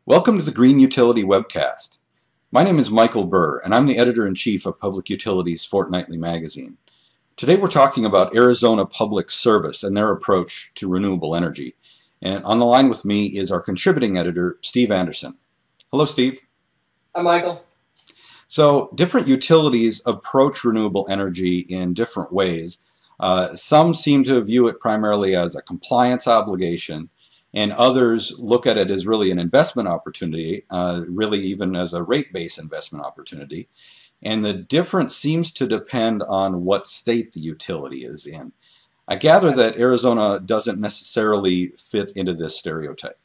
Welcome to the Green Utility webcast. My name is Michael Burr, and I'm the editor-in-chief of Public Utilities Fortnightly magazine. Today we're talking about Arizona Public Service and their approach to renewable energy. And on the line with me is our contributing editor, Steve Anderson. Hello, Steve. Hi, Michael. So, different utilities approach renewable energy in different ways. Some seem to view it primarily as a compliance obligation, and others look at it as really an investment opportunity, really even as a rate-based investment opportunity. And the difference seems to depend on what state the utility is in. I gather that Arizona doesn't necessarily fit into this stereotype.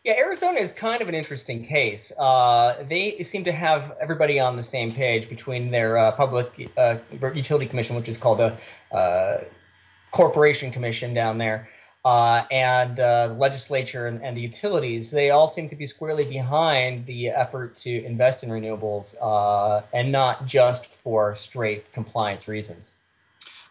Yeah, Arizona is kind of an interesting case. They seem to have everybody on the same page between their Public Utility Commission, which is called a Corporation Commission down there, and the legislature and the utilities. They all seem to be squarely behind the effort to invest in renewables and not just for straight compliance reasons.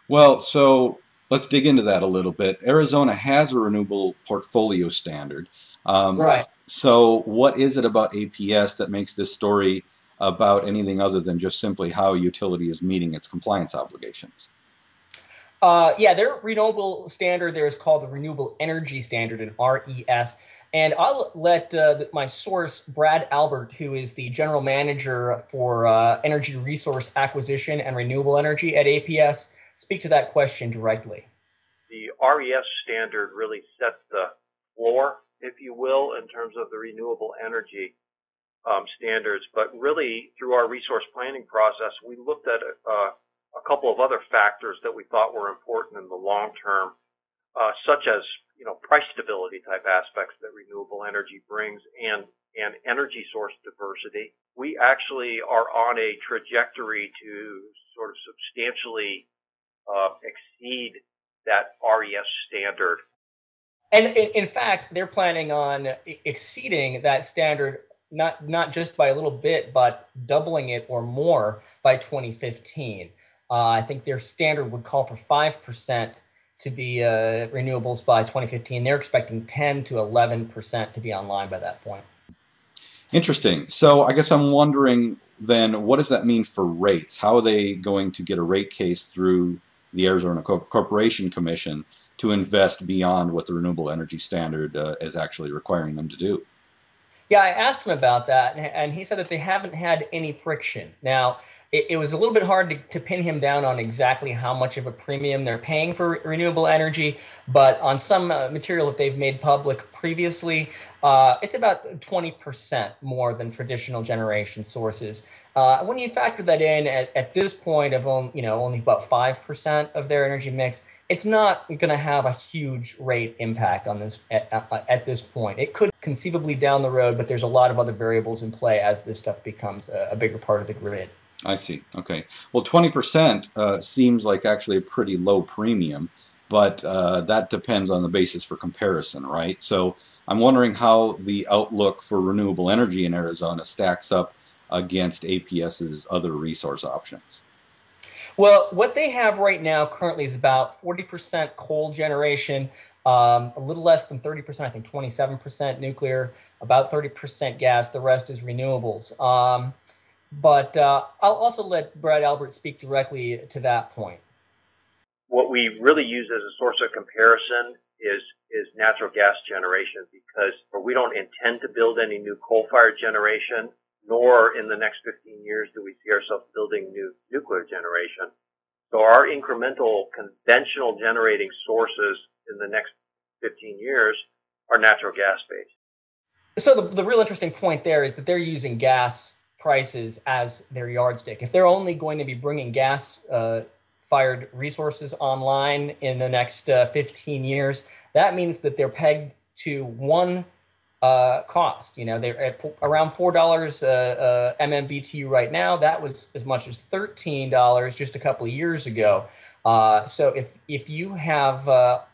Well, so let's dig into that a little bit. Arizona has a renewable portfolio standard. Right. So what is it about APS that makes this story about anything other than just simply how a utility is meeting its compliance obligations? Yeah, their renewable standard there is called the Renewable Energy Standard, an RES. And I'll let my source, Brad Albert, who is the general manager for energy resource acquisition and renewable energy at APS, speak to that question directly. The RES standard really sets the floor, if you will, in terms of the renewable energy standards. But really, through our resource planning process, we looked at a couple of other factors that we thought were important in the long term, such as price stability type aspects that renewable energy brings and energy source diversity. We actually are on a trajectory to sort of substantially exceed that RES standard. And in fact, they're planning on exceeding that standard, not just by a little bit, but doubling it or more by 2015. I think their standard would call for 5% to be renewables by 2015. They're expecting 10 to 11% to be online by that point. Interesting. So I guess I'm wondering then, what does that mean for rates? How are they going to get a rate case through the Arizona Corporation Commission to invest beyond what the renewable energy standard is actually requiring them to do? Yeah, I asked him about that, and he said that they haven't had any friction. Now, it was a little bit hard to pin him down on exactly how much of a premium they're paying for renewable energy, but on some material that they've made public previously, it's about 20% more than traditional generation sources. When you factor that in at this point of only about 5% of their energy mix, it's not going to have a huge rate impact on this at this point. It could conceivably down the road, but there's a lot of other variables in play as this stuff becomes a bigger part of the grid. I see. Okay. Well, 20% seems like actually a pretty low premium, but that depends on the basis for comparison, right? So I'm wondering how the outlook for renewable energy in Arizona stacks up against APS's other resource options. Well, what they have right now currently is about 40% coal generation, a little less than 30%, I think 27% nuclear, about 30% gas. The rest is renewables. But I'll also let Brad Albert speak directly to that point. What we really use as a source of comparison is natural gas generation, because we don't intend to build any new coal-fired generation, nor in the next 15 years do we see ourselves building new nuclear generation. So our incremental conventional generating sources in the next 15 years are natural gas-based. So the real interesting point there is that they're using gas prices as their yardstick. If they're only going to be bringing gas-fired resources online in the next 15 years, that means that they're pegged to one cost. They're at around $4 MMBTU right now. That was as much as $13 just a couple of years ago. So if you have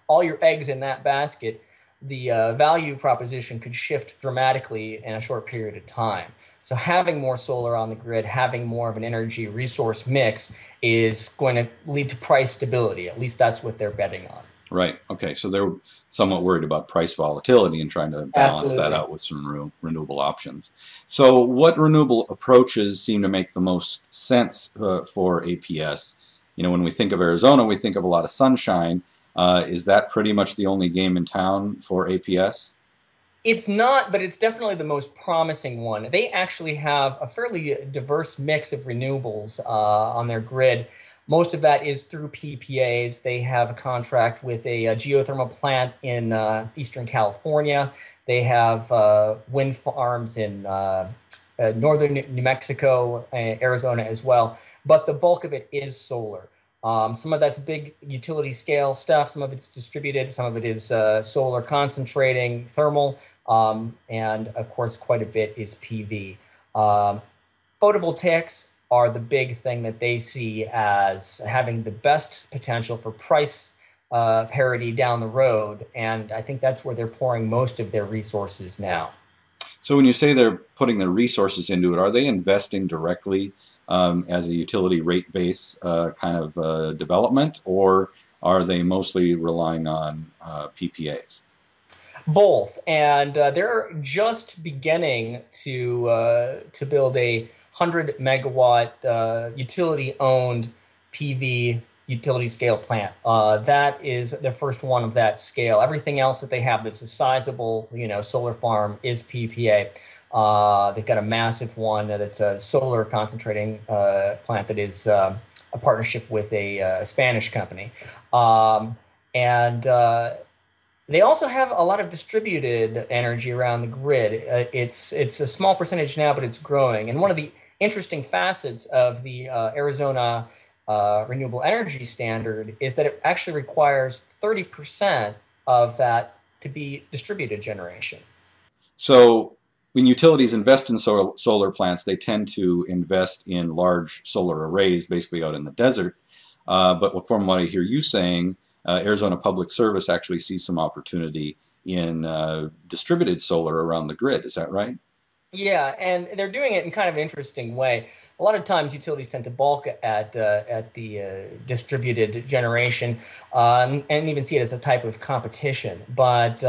all your eggs in that basket, the value proposition could shift dramatically in a short period of time. So having more solar on the grid, having more of an energy resource mix is going to lead to price stability. At least that's what they're betting on. Right. Okay. So they're somewhat worried about price volatility and trying to balance that Absolutely. out with some renewable options. So what renewable approaches seem to make the most sense for APS? You know, when we think of Arizona, we think of a lot of sunshine. Is that pretty much the only game in town for APS? It's not, but it's definitely the most promising one. They actually have a fairly diverse mix of renewables on their grid. Most of that is through PPAs. They have a contract with a geothermal plant in Eastern California. They have wind farms in northern New Mexico, Arizona as well. But the bulk of it is solar. Some of that's big utility scale stuff. Some of it's distributed. Some of it is solar concentrating, thermal, and of course, quite a bit is PV. Photovoltaics are the big thing that they see as having the best potential for price parity down the road, and I think that's where they're pouring most of their resources now. So when you say they're putting their resources into it, are they investing directly as a utility rate base kind of development, or are they mostly relying on PPAs? Both, and they're just beginning to build a 100 megawatt utility-owned PV utility scale plant. That is the first one of that scale. Everything else that they have that's a sizable, solar farm is PPA. They've got a massive one that's a solar concentrating plant that is a partnership with a Spanish company. And they also have a lot of distributed energy around the grid. It's a small percentage now, but it's growing. And one of the interesting facets of the Arizona renewable energy standard is that it actually requires 30% of that to be distributed generation. So when utilities invest in solar plants, they tend to invest in large solar arrays, basically out in the desert. But from what I hear you saying, Arizona Public Service actually sees some opportunity in distributed solar around the grid. Is that right? Yeah, and they're doing it in kind of an interesting way. A lot of times, utilities tend to balk at the distributed generation and even see it as a type of competition. But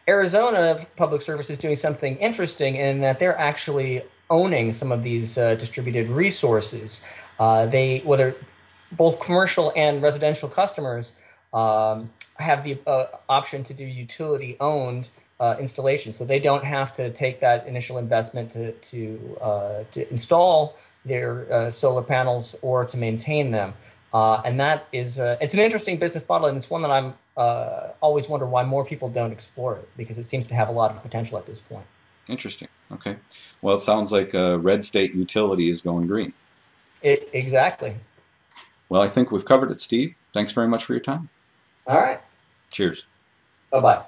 Arizona Public Service is doing something interesting in that they're actually owning some of these distributed resources. Whether both commercial and residential customers have the option to do utility-owned installation, so they don't have to take that initial investment to install their solar panels or to maintain them. And that is it's an interesting business model, and it's one that I'm always wonder why more people don't explore it, because it seems to have a lot of potential at this point. Interesting. Okay. Well, it sounds like a red state utility is going green. Exactly. Well, I think we've covered it, Steve. Thanks very much for your time. All right. Cheers. Bye-bye.